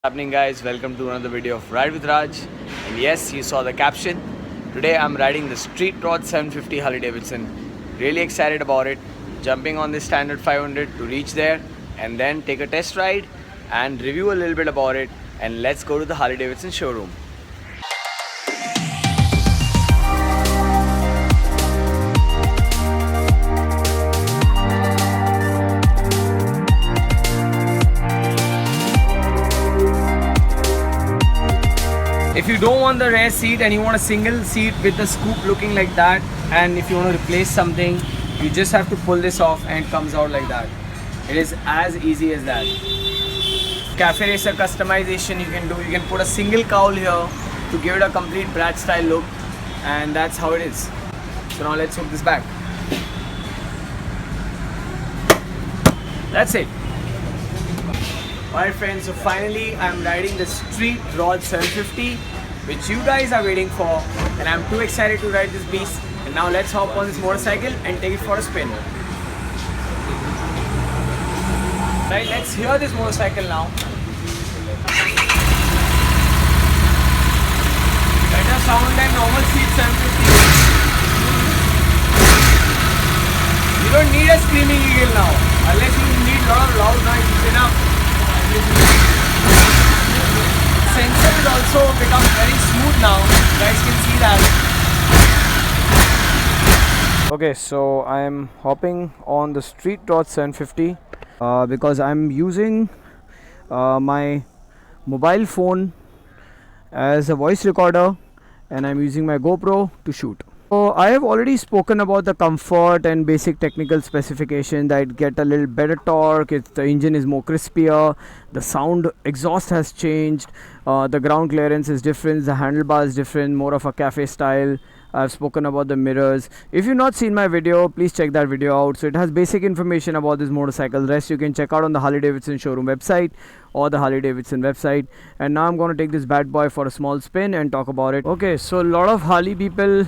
Happening, guys? Welcome to another video of Ride with Raj. And yes, you saw the caption. Today I'm riding the Street Rod 750 Harley Davidson. Really excited about it. Jumping on this standard 500 to reach there and then take a test ride and review a little bit about it. And let's go to the Harley Davidson showroom. If you don't want the rear seat and you want a single seat with the scoop looking like that, and if you want to replace something, you just have to pull this off and it comes out like that. It is as easy as that. Cafe Racer customization you can do. You can put a single cowl here to give it a complete Brat style look, and that's how it is. So now let's hook this back. That's it. Alright friends, so finally I'm riding the Street Rod 750, which you guys are waiting for, and I'm too excited to ride this beast. And now let's hop on this motorcycle and take it for a spin. Right, let's hear this motorcycle now. Better sound than normal Street 750. You don't need a screaming eagle now, unless you need a lot of loud noise. It's enough. Sensor is also become very smooth now. You guys can see that. Okay, so I am hopping on the Street Rod 750 because I'm using my mobile phone as a voice recorder, and I'm using my GoPro to shoot. So I have already spoken about the comfort and basic technical specification, that get a little better torque, the engine is more crispier, the sound exhaust has changed, the ground clearance is different, the handlebar is different, more of a cafe style. I've spoken about the mirrors. If you've not seen my video, please check that video out. So it has basic information about this motorcycle. Rest you can check out on the Harley Davidson showroom website or the Harley Davidson website. And now I'm going to take this bad boy for a small spin and talk about it. Okay, so a lot of Harley people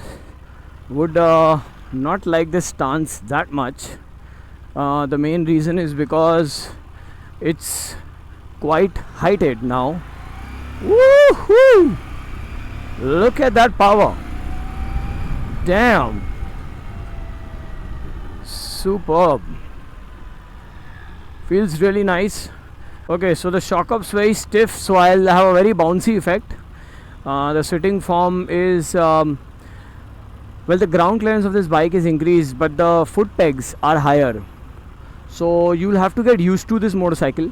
would not like this stance that much. The main reason is because it's quite heighted now. Woohoo! Look at that power. Damn. Superb. Feels really nice. Okay, so the shock up's very stiff, so I'll have a very bouncy effect. The sitting form is well, the ground clearance of this bike is increased, but the foot pegs are higher, so you'll have to get used to this motorcycle.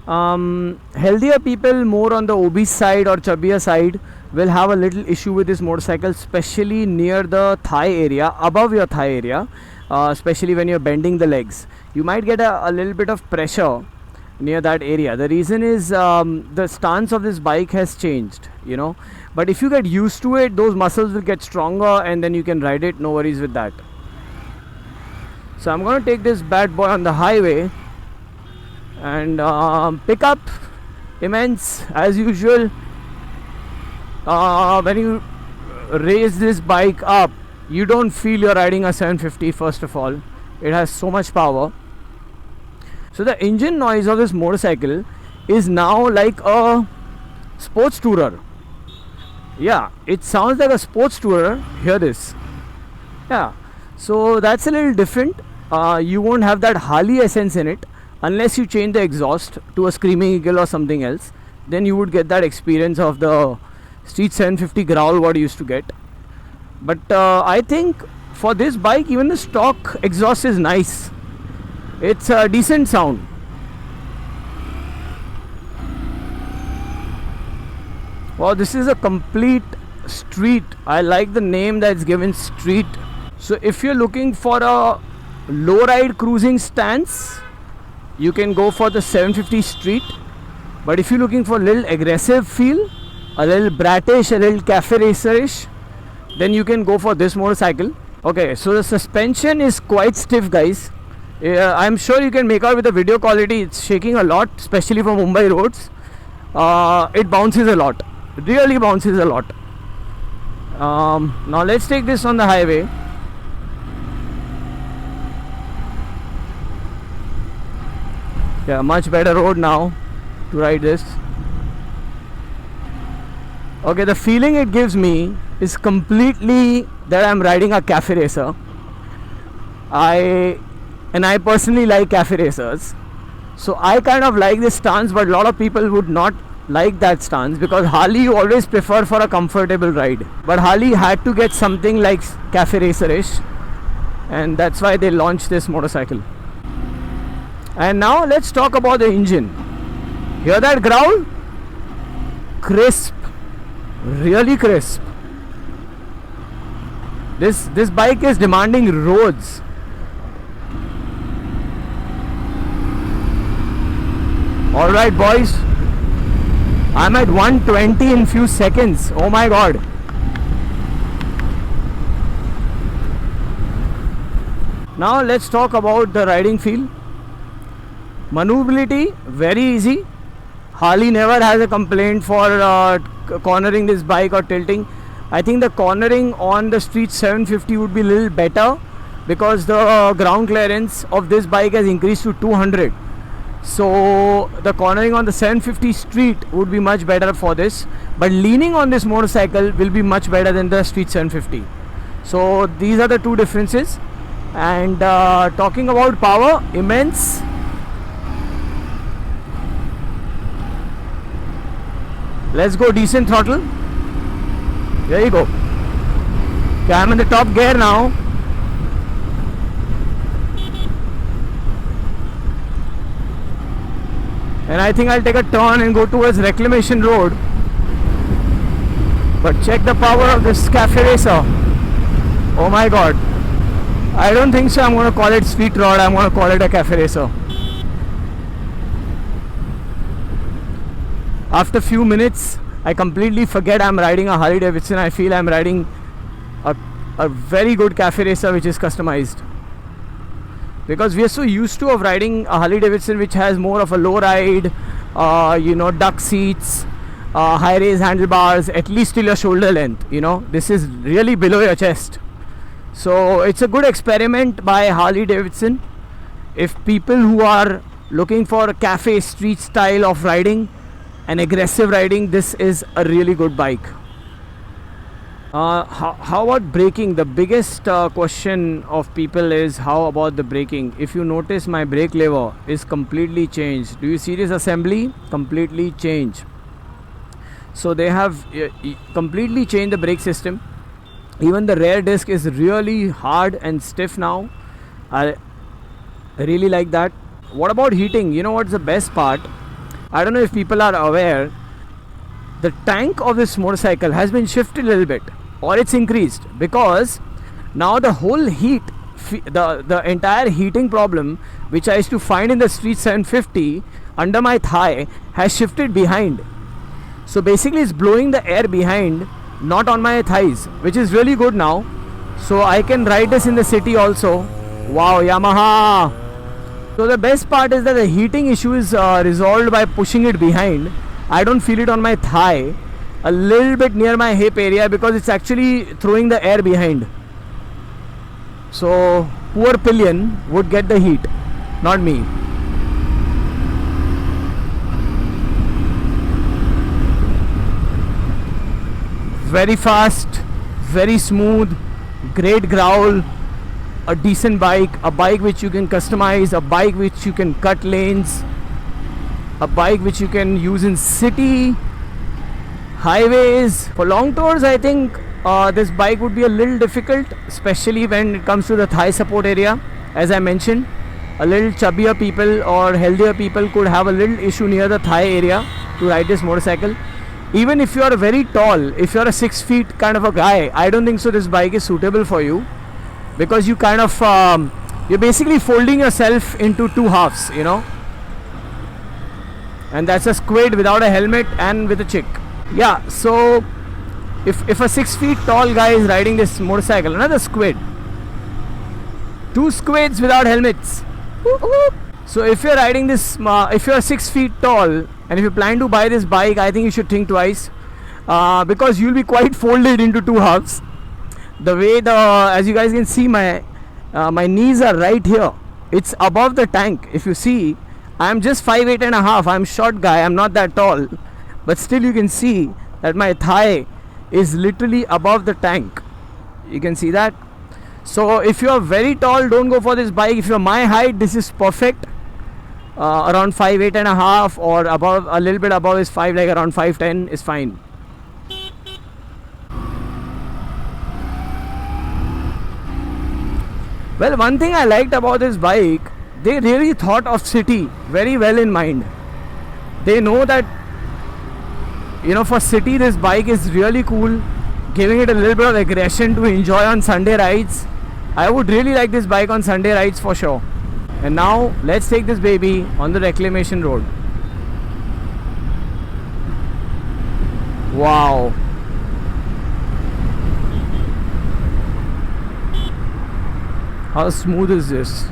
Healthier people, more on the obese side or chubbier side, will have a little issue with this motorcycle, especially near the thigh area, above your thigh area, especially when you're bending the legs. You might get a little bit of pressure near that area. The reason is the stance of this bike has changed, you know. But if you get used to it, those muscles will get stronger and then you can ride it, no worries with that. So I'm going to take this bad boy on the highway and pick up immense as usual. When you raise this bike up, you don't feel you're riding a 750. First of all, it has so much power. So the engine noise of this motorcycle is now like a sports tourer. Yeah, it sounds like a sports tourer. Hear this. Yeah, so that's a little different. You won't have that Harley essence in it unless you change the exhaust to a Screaming Eagle or something else. Then you would get that experience of the Street 750 growl what you used to get. But I think for this bike, even the stock exhaust is nice. It's a decent sound. Wow, this is a complete street. I like the name that's given, Street. So if you're looking for a low ride cruising stance, you can go for the 750 Street. But if you're looking for a little aggressive feel, a little bratish, a little cafe racerish, then you can go for this motorcycle. Okay, so the suspension is quite stiff, guys. I'm sure you can make out with the video quality. It's shaking a lot, especially for Mumbai roads. It bounces a lot, really bounces a lot. Now let's take this on the highway. Yeah, much better road now to ride this. Okay, the feeling it gives me is completely that I'm riding a cafe racer. I personally like cafe racers, so I kind of like this stance, but a lot of people would not like that stance because Harley you always prefer for a comfortable ride, but Harley had to get something like cafe racer-ish, and that's why they launched this motorcycle. And now let's talk about the engine. Hear that growl? Crisp, really crisp. This bike is demanding roads. Alright boys, I'm at 120 in few seconds. Oh my god. Now let's talk about the riding feel. Maneuverability, very easy. Harley never has a complaint for cornering this bike or tilting. I think the cornering on the Street 750 would be a little better because the ground clearance of this bike has increased to 200. So the cornering on the 750 Street would be much better for this, but leaning on this motorcycle will be much better than the Street 750. So these are the two differences. And talking about power, immense. Let's go decent throttle. There you go. Okay, I'm in the top gear now. And I think I'll take a turn and go towards Reclamation Road. But check the power of this cafe racer. Oh my god. I don't think so I'm going to call it street rod, I'm going to call it a cafe racer. After few minutes, I completely forget I'm riding a Harley Davidson. I feel I'm riding a very good cafe racer which is customized. Because we are so used to of riding a Harley Davidson which has more of a low ride, duck seats, high raise handlebars, at least till your shoulder length. This is really below your chest. So it's a good experiment by Harley Davidson. If people who are looking for a cafe street style of riding and aggressive riding, this is a really good bike. How about braking? The biggest question of people is how about the braking. If you notice, my brake lever is completely changed. Do you see this assembly? Completely changed. So they have completely changed the brake system. Even the rear disc is really hard and stiff now. I really like that. What about heating? You know what's the best part? I don't know if people are aware, the tank of this motorcycle has been shifted a little bit, or it's increased, because now the whole heat, the entire heating problem which I used to find in the Street 750 under my thigh has shifted behind. So basically it's blowing the air behind, not on my thighs, which is really good now. So I can ride this in the city also. Wow, Yamaha. So the best part is that the heating issue is resolved by pushing it behind. I don't feel it on my thigh, a little bit near my hip area, because it's actually throwing the air behind. So poor pillion would get the heat, not me. Very fast, very smooth, great growl, a decent bike, a bike which you can customize, a bike which you can cut lanes, a bike which you can use in city, highways. For long tours, I think this bike would be a little difficult, especially when it comes to the thigh support area. As I mentioned, a little chubbier people or healthier people could have a little issue near the thigh area to ride this motorcycle. Even if you are very tall, if you are a 6 feet kind of a guy, I don't think so this bike is suitable for you, because you kind of you're basically folding yourself into two halves, and that's a squid without a helmet and with a chick. Yeah, so if a 6 feet tall guy is riding this motorcycle, another squid, two squids without helmets. So if you're riding this, if you're 6 feet tall and if you plan to buy this bike, I think you should think twice, because you'll be quite folded into two halves. The way as you guys can see, my knees are right here. It's above the tank. If you see, I'm just 5'8" and a half. I'm short guy. I'm not that tall, but still you can see that my thigh is literally above the tank. You can see that. So if you are very tall, don't go for this bike. If you're my height, this is perfect. Around 5'8" and a half, or above, a little bit above is 5, like around 5'10" is fine. Well, one thing I liked about this bike, they really thought of city very well in mind. They know that, for city this bike is really cool, giving it a little bit of aggression to enjoy on Sunday rides. I would really like this bike on Sunday rides for sure. And now let's take this baby on the reclamation road. Wow. How smooth is this?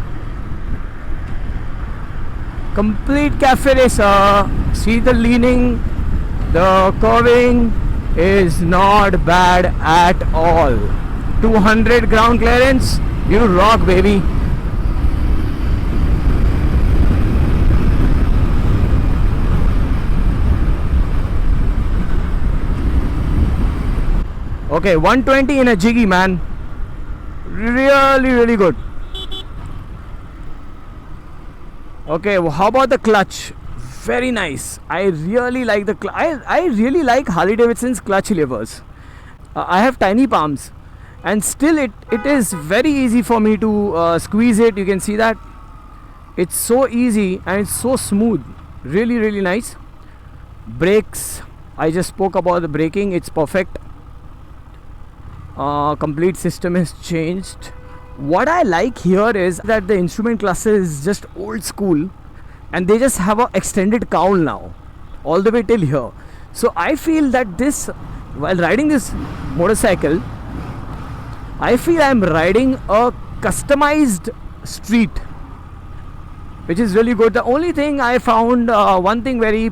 Complete cafe racer. See the leaning, the curving is not bad at all. 200 ground clearance. You rock, baby. Okay, 120 in a jiggy, man. Really good. Okay, well, how about the clutch? Very nice. I really like the I really like Harley Davidson's clutch levers. I have tiny palms, and still it is very easy for me to squeeze it. You can see that it's so easy and it's so smooth. Really nice. Brakes, I just spoke about the braking. It's perfect. Complete system has changed. What I like here is that the instrument cluster is just old school, and they just have a extended cowl now all the way till here. So I feel that this, while riding this motorcycle, I feel I'm riding a customized street, which is really good. The only thing I found, one thing very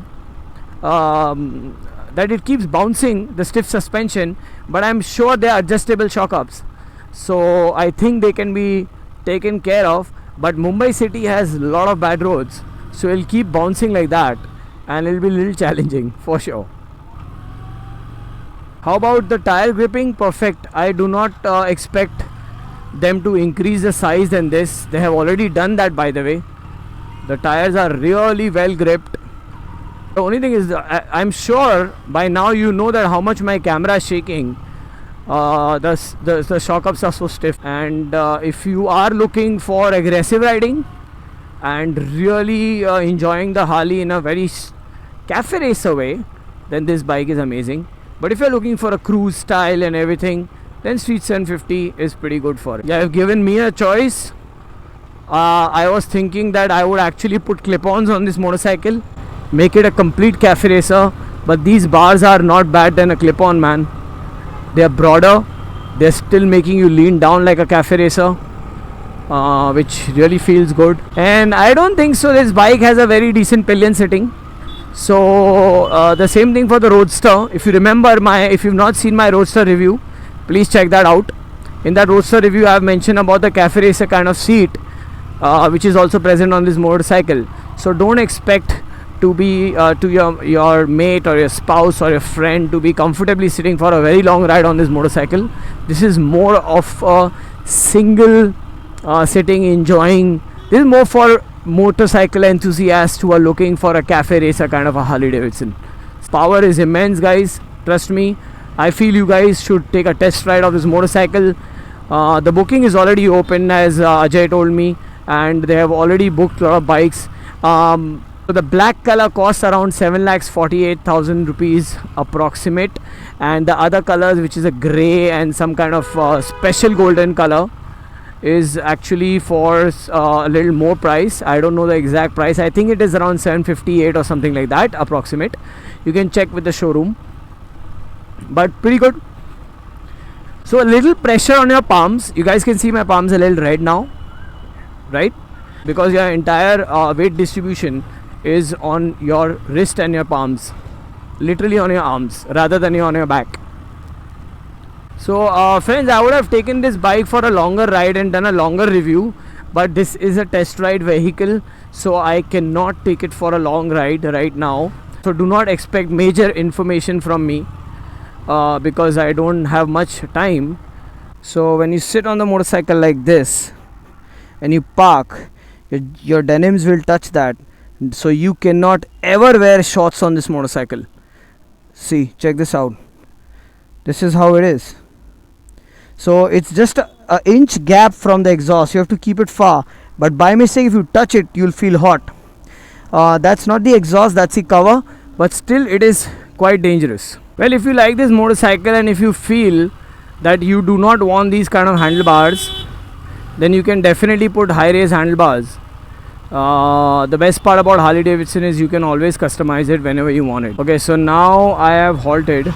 that it keeps bouncing, the stiff suspension, but I'm sure they are adjustable shock ups, so I think they can be taken care of. But Mumbai city has a lot of bad roads, so it'll keep bouncing like that, and it'll be a little challenging for sure. How about the tire gripping? Perfect. I do not expect them to increase the size than this. They have already done that, by the way. The tires are really well gripped. The only thing is, I'm sure by now you know that how much my camera is shaking. The shock ups are so stiff, and if you are looking for aggressive riding and really enjoying the Harley in a very cafe racer way, then this bike is amazing. But if you're looking for a cruise style and everything, then Street 750 is pretty good for it. Yeah, you've given me a choice. I was thinking that I would actually put clip-ons on this motorcycle, make it a complete cafe racer, but these bars are not bad than a clip-on, man. They are broader, they're still making you lean down like a cafe racer, which really feels good. And I don't think so this bike has a very decent pillion sitting. So the same thing for the Roadster. If you remember if you've not seen my Roadster review, please check that out. In that Roadster review I have mentioned about the cafe racer kind of seat, which is also present on this motorcycle. So don't expect to be to your mate or your spouse or your friend to be comfortably sitting for a very long ride on this motorcycle. This is more of a single sitting, enjoying. This is more for motorcycle enthusiasts who are looking for a cafe racer kind of a Harley Davidson. Power is immense, guys, trust me. I feel you guys should take a test ride of this motorcycle. The booking is already open, as Ajay told me, and they have already booked a lot of bikes. So the black color costs around 7,48,000 rupees approximate, and the other colors, which is a grey and some kind of special golden color, is actually for a little more price. I don't know the exact price. I think it is around 758 or something like that approximate. You can check with the showroom, but pretty good. So a little pressure on your palms. You guys can see my palms a little red now, right? Because your entire weight distribution is on your wrist and your palms, literally on your arms rather than on your back. So friends, I would have taken this bike for a longer ride and done a longer review, but this is a test ride vehicle, so I cannot take it for a long ride right now. So do not expect major information from me. because I don't have much time. So when you sit on the motorcycle like this and you park, your denims will touch that, so you cannot ever wear shorts on this motorcycle. See, check this out. This is how it is. So it's just a inch gap from the exhaust. You have to keep it far, but by mistake if you touch it, you'll feel hot. That's not the exhaust, that's the cover, but still it is quite dangerous. Well, if you like this motorcycle and if you feel that you do not want these kind of handlebars, then you can definitely put high raise handlebars. The best part about Harley Davidson is you can always customize it whenever you want it. Okay, so now I have halted.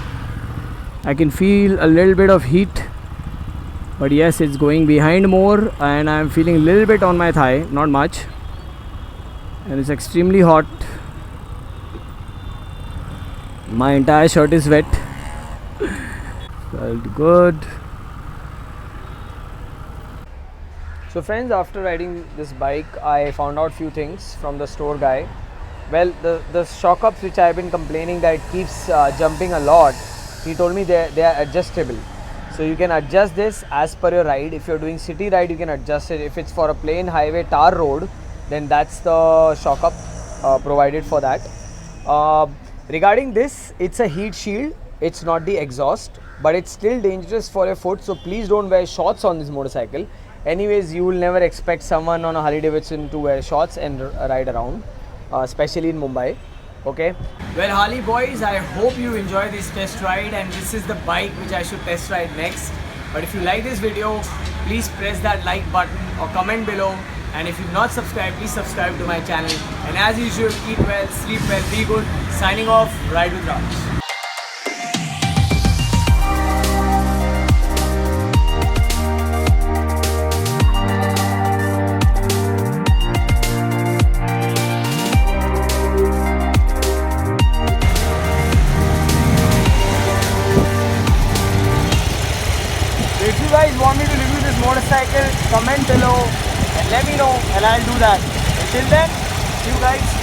I can feel a little bit of heat, but yes, it's going behind more, and I'm feeling a little bit on my thigh, not much, and it's extremely hot. My entire shirt is wet. Felt good. So friends, after riding this bike, I found out few things from the store guy. Well, the shock ups which I've been complaining that it keeps jumping a lot, he told me they are adjustable. So you can adjust this as per your ride. If you're doing city ride, you can adjust it. If it's for a plain highway tar road, then that's the shock up provided for that. Regarding this, it's a heat shield. It's not the exhaust, but it's still dangerous for your foot. So please don't wear shorts on this motorcycle. Anyways, you will never expect someone on a Harley Davidson to wear shorts and ride around, especially in Mumbai. Okay. Well, Harley boys, I hope you enjoy this test ride, and this is the bike which I should test ride next. But if you like this video, please press that like button or comment below. And if you've not subscribed, please subscribe to my channel. And as usual, eat well, sleep well, be good. Signing off, Ride with Raj. If you guys want me to review this motorcycle, comment below and let me know, and I'll do that. Until then, see you guys.